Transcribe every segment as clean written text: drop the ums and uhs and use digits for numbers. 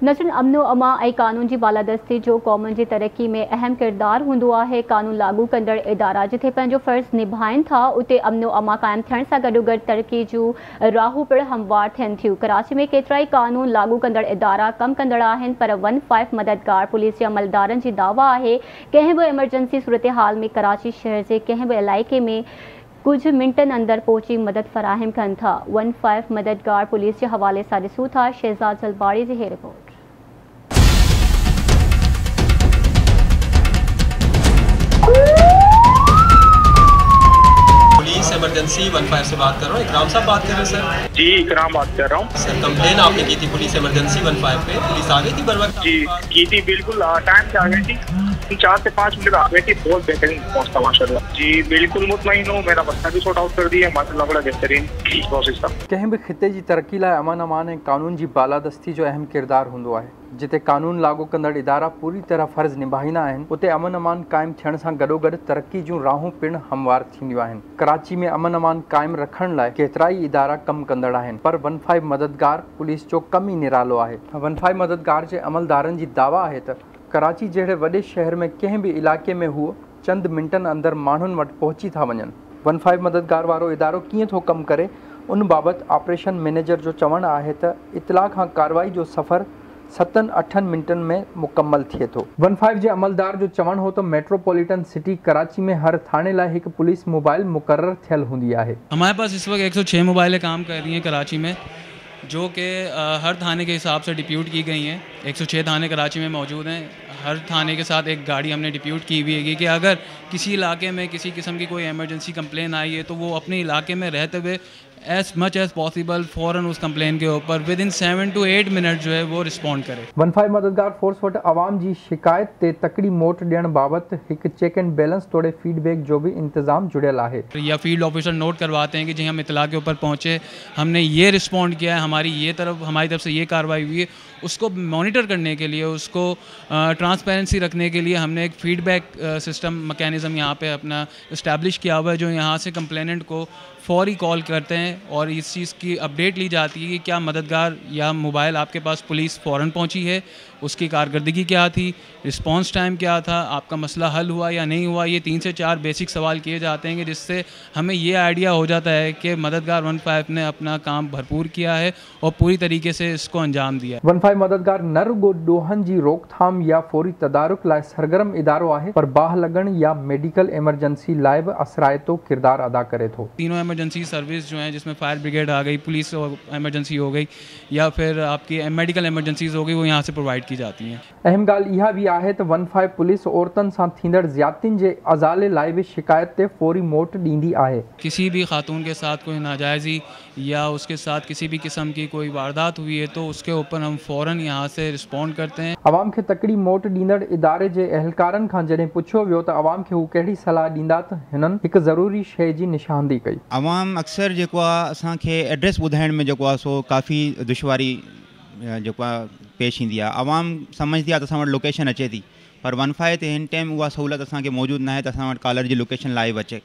नज़र अमनो अमा ऐं कानून की बालादस्ती जो क़ौमुनि की तरक्की में अहम किरदार होंदो आहे। कानून लागू कंदड़ इदारा जिथे पंहिंजो फ़र्ज़ निभाइन था उते अमनो अमा कायम थियण सां गॾोगॾु तरक्की जूं राहूं पिण हमवार थियन थियूं। कराची में केतिराई कानून लागू कंदड़ इदारा कम कंदड़ आहिनि, पर 15 मददगार पुलिस जे अमलदारनि जी दावा आहे कंहिं बि इमरजेंसी सूरत हाल में कराची शहर के कंहिं बि इलाइक़े में कुछ मिनटन अंदर पहुंची मदद फराहम कन था। 15 मददगार पुलिस के हवाले से ॾिसूं था शहजाद जलबाड़ी की रिपोर्ट। पुलिस इमरजेंसी 15 से बात कर रहा हूँ। इकराम साहब बात कर रहे हैं सर? जी इकराम बात कर रहा हूँ सर। कंप्लेन आपने की थी पुलिस इमरजेंसी 15 पे, पुलिस आ गई थी बर वक्त? जी की थी, बिल्कुल टाइम से आ गई थी, 4 से 5 मिनट आ गई थी। बहुत बेहतरीन पहुँचता माशाल्लाह। जी बिल्कुल मुतमईन हूँ, मेरा मसला भी सॉर्ट आउट कर दिया माशाल्लाह, बड़ा बेहतरीन प्रोसेस था। कंहिं भी खिते की तरक्की लाइ अमन अमान ऐं कानून की बालादस्ती जो अहम किरदार होंदो आहे। जिते कानून लागू कंदड़ इदारा पूरी तरह फ़र्ज़ निभाईंदा आहिनि उते अमन अमान कायम थियण सां गॾोगॾु तरक्की जूं राहूं पिण हमवार थींदियूं आहिनि। कराची में अमन अमान कायम रखण लाइ केतिराई इदारा कम कंदड़ आहिनि, पर 15 मददगार पुलिस जो कम ई निरालो आहे। 15 मददगार जे अमलदारनि जी दावा आहे त कराची जहिड़े वॾे शहर में कंहिं बि इलाइक़े में हू चंद मिंटनि अंदरि माण्हुनि वटि पहुची था वञनि। 15 मददगार वारो इदारो कीअं थो कमु करे उन बाबति ऑपरेशन मैनेजर जो चवणु आहे त इतला खां कार्रवाई जो सफ़र 7-8 मिनटन में मुकम्मल थिए थो। 15 जे अमलदार जो चवणु हो तो मेट्रोपॉलिटन सिटी कराची में हर थाने लाइ एक पुलिस मोबाइल मुकर्रर थियल हूंदी आहे। हमारे पास इस वक्त 106 मोबाइलें काम कर रही हैं कराची में, जो कि हर थाने के हिसाब से डिप्यूट की गई हैं। 106 थाने कराची में मौजूद हैं। हर थाने के साथ एक गाड़ी हमने डिप्यूट की हुई है कि अगर किसी इलाके में किसी किस्म की कोई इमरजेंसी कंप्लेन आई है तो वो अपने इलाके में रहते हुए एज मच एज पॉसिबल फ़ौरन उस कंप्लेन के ऊपर विद इन 7 to 8 मिनट जो है वो रिस्पॉन्ड करे। 15 मददगार फोर्स वटि आवाम जी शिकायत ते तकड़ी मोट ॾियण बाबति हिकु चेक एंड बैलेंस तोड़े फीडबैक जो भी इंतजाम जुड़ियल आहे। या फील्ड ऑफिसर नोट करवाते हैं कि जी हम इतला के ऊपर पहुँचे, हमने ये रिस्पॉन्ड किया है, हमारी तरफ से ये कार्रवाई हुई है। उसको मॉनिटर करने के लिए, उसको ट्रांसपेरेंसी रखने के लिए हमने एक फीडबैक सिस्टम मैकेनिज़्म यहाँ पे अपना इस्टेब्लिश किया हुआ है, जो यहाँ से कंप्लेनेंट को फौरी कॉल करते हैं और इस चीज़ की अपडेट ली जाती है कि क्या मददगार या मोबाइल आपके पास पुलिस फ़ौरन पहुंची है, उसकी कारकर्दगी क्या थी, रिस्पांस टाइम क्या था, आपका मसला हल हुआ या नहीं हुआ। ये 3 से 4 बेसिक सवाल किए जाते हैं कि जिससे हमें ये आइडिया हो जाता है कि मददगार 15 ने अपना काम भरपूर किया है और पूरी तरीके से इसको अंजाम दिया है। 15 मददगार न रुगो ॾोहनि जी रोकथाम या फौरी तदारुक लाइ सरगर्म इदारो आहे, पर बाह लगण या मेडिकल इमरजेंसी लाइ बि असरायतो किरदार अदा करे थो। तीनों इमरजेंसी सर्विस जो हैं, जिसमें फायर ब्रिगेड आ गई, पुलिस इमरजेंसी हो गई या फिर आपकी मेडिकल इमरजेंसीज हो गई, वो यहाँ से प्रोवाइड की जाती हैं। अहम ॻाल्हि इहा भी आहे त 15 पुलिस औरतुनि सां थींदड़ ज़्यादतियुनि जे अज़ाले लाइ भी शिकायत ते फौरी मोट ॾींदी आहे। किसी भी खातून के साथ कोई नाजायज़ी या उसके साथ किसी भी किस्म की कोई वारदात हुई है तो उसके ऊपर हम फ़ौरन यहाँ से रिस्पॉन्ड करते हैं। अवाम खे तकड़ी मोट ॾींदड़ इदारे जे अहलकारनि खां जॾहिं पुछियो वियो त अवाम खे हू कहिड़ी सलाह ॾींदा त हिननि हिकु ज़रूरी शइ जी निशानदी कई। अवाम अक्सर जेको आहे असांखे एड्रेस ॿुधाइण में जेको आहे सो काफ़ी दुश्वारी जेको आहे पेश ईंदी आहे। अवाम सम्झंदी आहे त असां वटि लोकेशन अचे थी, पर 15 ते हिन टाइम उहा सहूलियत असांखे मौजूदु न आहे त असां वटि कॉलर जी लोकेशन लाइव अचे।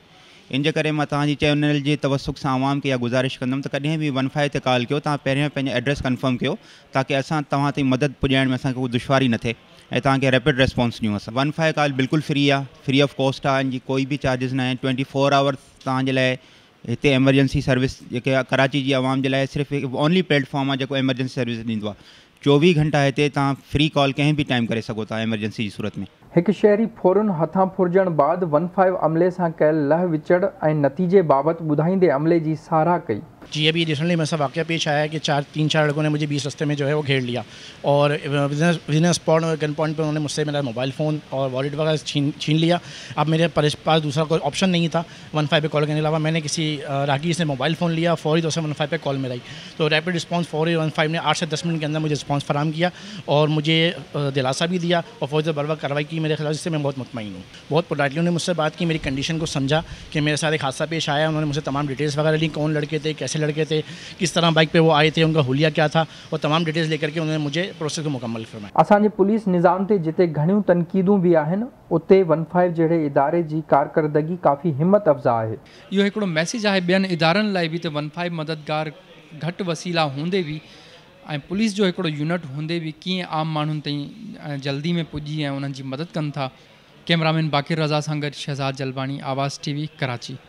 इन जे करे मां तव्हांजी चैनल जे तवसुक सां आवाम खे इहा गुज़ारिश कंदुमि त कॾहिं बि 15 ते कॉल कयो, तव्हां पहिरियों पंहिंजो एड्रेस कंफर्म कयो ताकी असां तव्हां ताईं मदद पुॼाइण में असांखे कोई दुश्वारी न थिए ऐं तव्हांखे रैपिड रेस्पॉन्स ॾियूं। असां 15 कॉल बिल्कुलु फ्री आहे, फ्री ऑफ कॉस्ट आहे, इन जी कोई बि चार्जिस न आहिनि। 24 आवर्स तव्हांजे लाइ हिते एमरजेंसी सर्विस जेके कराची जी आवाम जे लाइ सिर्फ़ु ओनली प्लेटफॉर्म आहे जेको एमरजेंसी सर्विस ॾींदो आहे। 24 घंटा हिते तव्हां फ्री कॉल कंहिं बि टाइम करे सघो था एमरजेंसी जी सूरत में। हिकु शहरी फ़ौरन हथां फुरजण बाद 15 अमले सां कयल लह विचड़ ऐं नतीजे बाबति ॿुधाईंदे अमले जी साराह कई। जी अभी रिसेंटली मेरे साथ वाक़या पेश आया है कि 3-4 लड़कों ने मुझे बीच रास्ते में जो है वो घेर लिया और विदिन स्पॉट गन पॉइंट पर उन्होंने मुझसे मेरा मोबाइल फ़ोन और वॉलेट वगैरह छीन लिया। अब मेरे पास दूसरा कोई ऑप्शन नहीं था 15 पे कॉल करने के अलावा। मैंने किसी राहगीर से मोबाइल फ़ोन लिया, फौरी तौर से 15 पे कॉल में आई तो रैपिड रिस्पॉन्स फौरी 15 ने 8 से 10 मिनट के अंदर मुझे रिस्पॉन्स फराहम किया और मुझे दिलासा भी दिया और फौरी से बर वक्त कार्रवाई की मेरे खिलाफ, जिससे मैं बहुत मुतमईन हूँ। बहुत पोलाइटली उन्होंने मुझसे बात की, मेरी कंडीशन को समझा कि मेरे साथ एक हादसा पेश आया। उन्होंने मुझसे तमाम डिटेल्स वगैरह ली, कौन लड़के थे, कैसे लड़के थे, किस तरह बाइक पे वो आए थे, उनका हुलिया क्या था, और तमाम डिटेल्स लेकर के उन्होंने मुझे प्रोसेस को मुकम्मल फरमाया। असांजे पुलिस निज़ाम ते जिते घणियूं तनक़ीदूं भी आहिनि उते 15 जहिड़े इदारे जी कारकर्दगी काफ़ी हिम्मत अफ़ज़ा आहे। इहो हिकिड़ो मैसेज आहे ॿियनि इदारनि लाइ बि त 15 मददगार घटि वसीला हूंदे बि ऐं पुलिस जो हिकिड़ो यूनिट हूंदे बि कीअं आम माण्हुनि ताईं जल्दी में पुॼी ऐं उन्हनि जी मदद कनि था। कैमरामैन बाक़िर रज़ा सां गॾु शहज़ाद जलवाणी, आवाज़ TV, कराची।